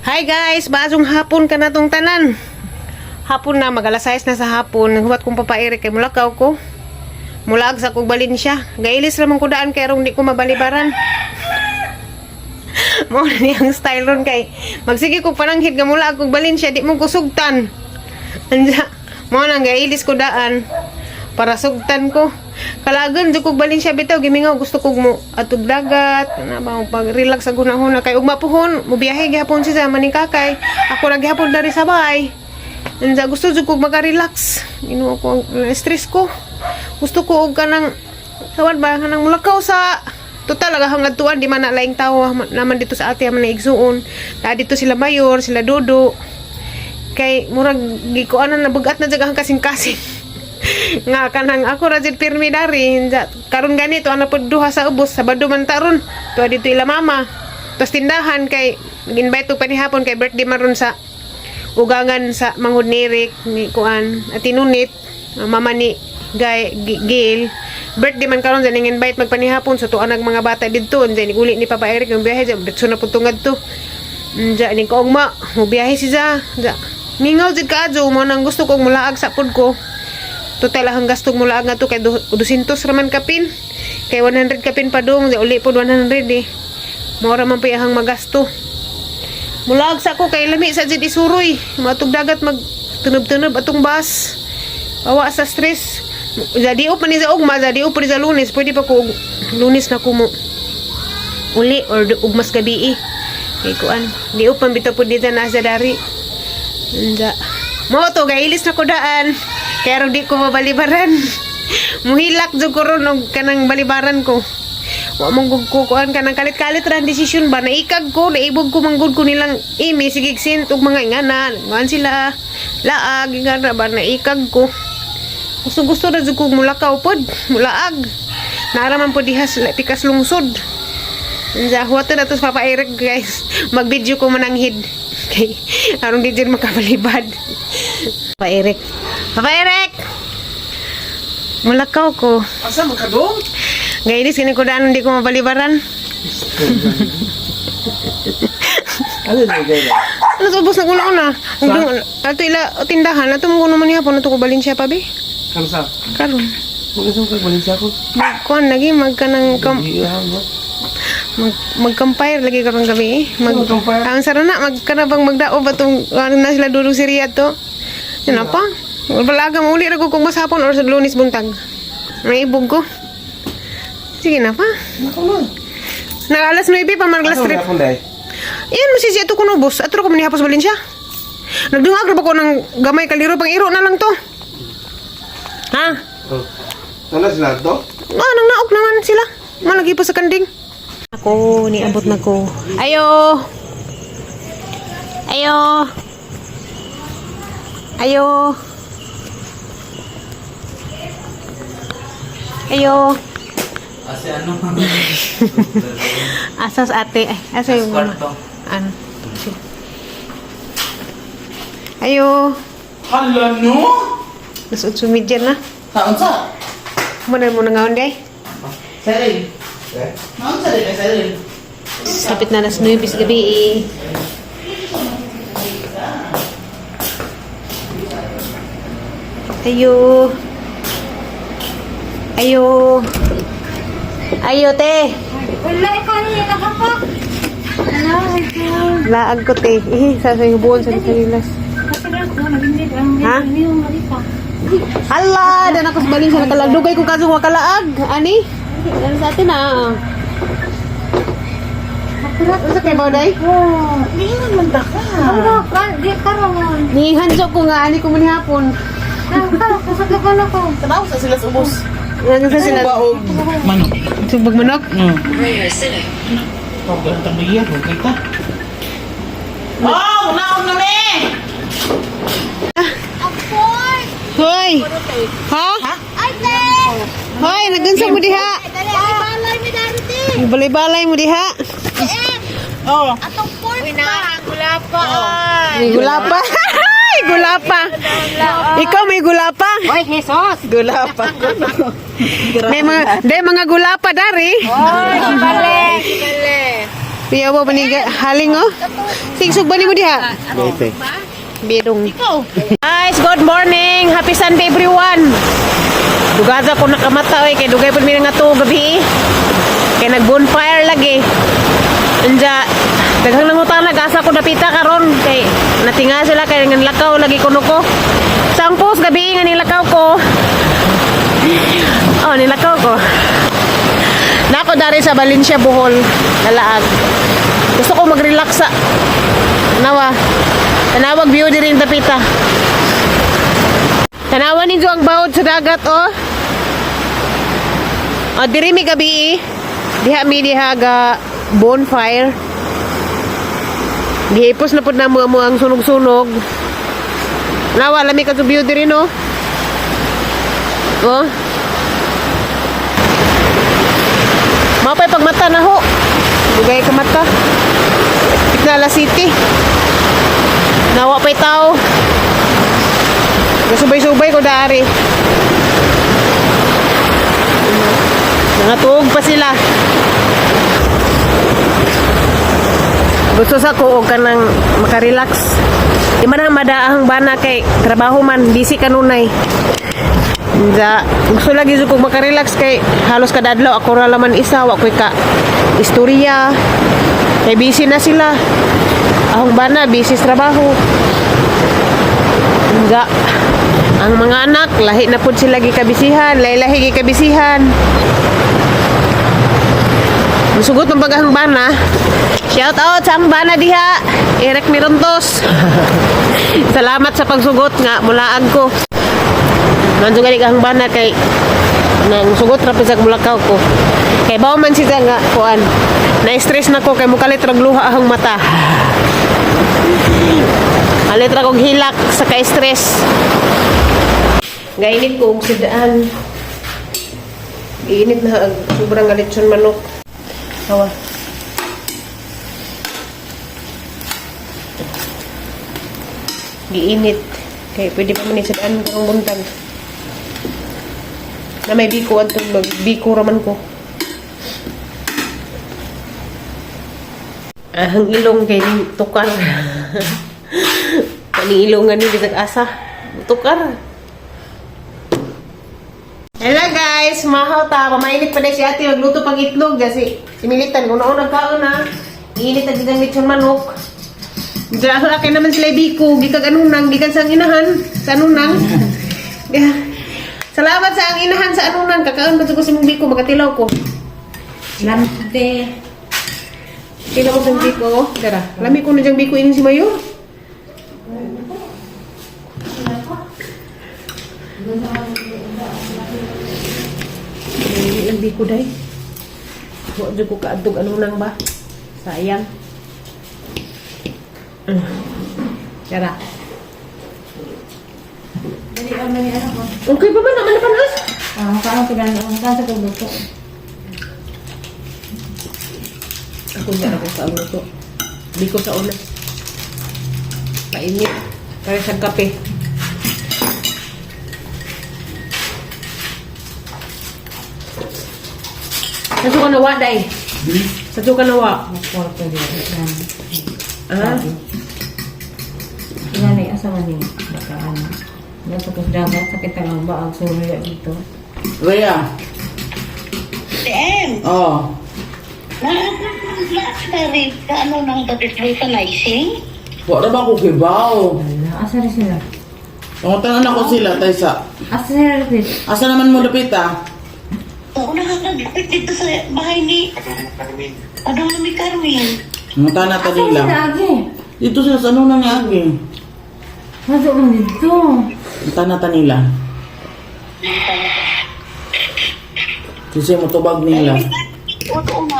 Hi guys, basong hapon ka na tong tanan. Hapon na, mag-alas 6 na sa hapon. Huwat kong papairi kay mulakaw ko. Mulag sa kong balin siya. Gailis naman ko daan kay rong di ko mabalibaran. Mo na niyang style ron kay. Magsige ko pananghid nga mula akong balin siya, di mo kusugtan. Anja, mo nang gailis ko daan. Para sugtan ko. Kalagan jud kog balin siya bitaw gimingaw gusto kog mo atog dagat na ba pag relax sa gunahon kay ugma puhon mo biyahe gihapon si sama ni kakay ako ra gihapon dari sa bahay nanda gusto jud kog maga-relax ino ko stress ko gusto ko og kanang sawad ba kanang mulakaw sa total aga hangad tuan di man na laing tawo naman dito sa ate man na igsuon ta dito sila mayor sila dodo kay murag gikuanan na bugat na jagahang kasing-kasing nga kanang ako rajid pirmi dari karon ganito ana pod duha sa ubos sabado man taron to dito ila mama tos tindahan kay invite og panihapon kay birthday maron sa ugangan sa manghud ni Rick ni kuan at tinunit mama ni Gail birthday man karon ning invite magpanihapon so tuan nag mga bata didto ni uli ni Papa Eric yung biyahe ditso na pud tungad to ni ko ugma mo biyahe si za mingaw jud kaadyo mo nang gusto kong mulaag sa pud ko. Total ang gastong mula nga to kay 200 raman kapin. Kay 100 kapin pa dong, uli po 100 eh. Mora man pa ihang magasto. Mulaag sa ko kay lami sa jid isuroy. Matug dagat magtunob-tunob atong bus. Awa sa stress. Jadi up man ni sa ugma, jadi up ni sa Lunes, pwede pa ko Lunes na ko mo. Uli or ugmas gabi eh. Kay kuan, di up man bitaw pud dito na sa dari. Anda. Mo to gailis na ko daan. Kaya rin di ko mabalibaran. Muhilak dyan ko ron kanang balibaran ko. Wa mong kukuan kanang kalit-kalit ran desisyon ba. Naikag ko, naibog ko manggod ko nilang imi, sigigsin, ug mga ingana. Ngan sila, laag, ingana ba, naikag ko. Gusto-gusto na dyan ko mulakaw pod, mulaag. Naaraman po dihas, pikas lungsod. Huwata na tos Papa Eric guys. Mag-video ko mananghid. Okay. Arong di dyan makabalibad. Papa Eric. Papa Eric! Mulakaw ko. Asa man ka dong? Gainis, kini ko daan hindi ko mabalibaran. Ano na gaya? Ano to, ubos na una-una. Ato ila tindahan. Ato mong kuno man hapon. Ato ko balin siya pa, be? Kamsa? Karon. Mag-isang kay balin siya ko. Magkuhan lagi, magkampire lagi karong gabi eh. Magkampire? Ang sarana, magkanabang magdao ba itong ano na sila dudong si Riyad to? Yan pa. Balaga mo uli ko kung masapon or sa Lunes buntag. Naibog ko. Sige na pa. Nag-alas 9 pa, mag-alas 3. Yan, masisi ito ko nubos. Ato ko manihapos balin siya. Nagdungag na ba ko ng gamay kaliro, pang iro na lang to. Ha? Ano sila to? Nang naok naman sila. Malagi pa sa kanding. Ako, niabot na ko. Ayo! Ayo! Ayo! Ayo! Asi ano? Asas ate. Ay, asa yung Kwarto. ano? Ayo! Hala no? Nasud sumidyan na. Taon sa? Muna mo nga day. Sari. Naon sa rin, sari. Sapit na nas 9 gabi eh. Ayo. Ayo. Ayo te. Wala ikaw niya nakapak. Laag ko te. Sa buwan sa Lilas. Ha? Hala, dan ako sa baling sa nakalagdugay ko kaso makalaag. Ani? Ano sa atin ah. Ano sa kay Bauday? Oh, Hindi naman ka. ano kan di karon. Ni hanjo ko nga ani ko manihapon. Kasagaban ako. Tanaw sa sila sa ubos. Ano sa sila? Baog. Manok. Subag manok? Huwag ka lang tabiyan. Huwag kita. Oh! Unaog na me! Apoy! Hoy! Ha? Ay, te! Hoy, nagunsa mo diha? Dali, ay balay mi darite. Balay-balay mo diha. Oh! Atong pork pa. Gula pa. May gulapa. Ay, gulapa. Ikaw may gulapa. Oy, Jesus! Gulapa. May mga gulapa dari. Oy, balik. Piya mo paniga haling oh. Sigsug ba nimo diha? Bete. Bidong. Guys, good morning. Happy Sunday everyone. Dugaza ko nakamata oy kay dugay pud mi nga to gabi. Kay nag-bonfire lagi. Anja daghang nangutana gasa ko napita karon kay natinga sila kay ngan lakaw lagi kuno ko. Sampos gabi nga nilakaw ko. Oh, nilakaw ko. Nako dari sa Valencia Bohol, Dalaag. Gusto ko mag-relax sa nawa. Tanawag view diri in Tapita. Tanawan ninyo ang bawod sa dagat oh. Oh, diri mi gabi. Diha mi diha ga bonfire. Gihipos na pud na mo ang sunog-sunog. Nawa lami ka view diri no. Oh. Mapay pagmata na ho. Dugay ka mata. Pignala City. Nawa pa'y tao. Nasubay-subay ko dari. Nangatuog pa sila. Gusto sa ko ka nang makarelax. Di man ang madaahang bana kay trabaho man, busy kanunay. Gusto lagi ko makarelax kay halos kadadlaw ako ra laman isa wa koy ka istorya. Kay busy na sila. Ahong bana busy sa trabaho. Ang mga anak lahi na pud sila gikabisihan, lahi-lahi gikabisihan. Musugot ng bagahang bana. Shout out sa ang bana diha. Eric Mirontos. Salamat sa pagsugot nga mulaag ko. Nandiyo gali kang bana kay nang sugot ra sa mulakaw ko. Kay bawo man siya nga kuan. Na-stress na ko kay mukalit rag luha ang mata. Alit ra kog hilak sa ka-stress. Gainit ko og sidaan. Iinit na ang sobrang galitson manok. Hawa. Giinit. Kay pwede pa man isidaan karong buntag. Na may biko at tulog. Biko raman ko. Ang ilong kay tukar. Ang ilong nga ni bisag asa. Tukar. Hello guys, mahaw ta. Pamainit pa na si ate. Magluto pang itlog. Kasi similitan. Kung naon nagkaon na. Iinit na ditang lechon manok. Diyan akin naman sila biko. Gikag anunang. Gikan sa inahan. Sa anunang. Salamat sa ang inahan sa anunang. Kakaon ba ko si mong biko. Magkatilaw ko. Salamat ate. Kailan ko sa biko. Dara. Lami ko na diyang biko ini si Mayo. Ilang biko day. Huwag dyan ko kaadtog anunang ba. Sayang. Dara. Okay pa ba naman na panas? Parang sa pagluto. Ako niya ako sa luto. Biko sa una. Painit. Kaya sa kape. Sa suka nawa, day. Sa suka nawa. Magporto din. Ah? Ilan ay asa man yung bakaan. Nasa kus dagat, sakit ang baag surya dito. Rhea. TM, Oh. na-rin ka ano nang vulcanizing? Wala ba ko kibaw? Wala, asa rin sila? Pangutan na ko sila, Taysa. Asa sila rin? Asa naman mo dapit ah? Oo, nakakagapit dito sa bahay ni Adong Mami Carmen. Pangutan na Asa nila. sila agi? Dito sila sa ano nang agi. Nasa man dito. Pangutan na nila. Kasi mo tubag nila. Oo na.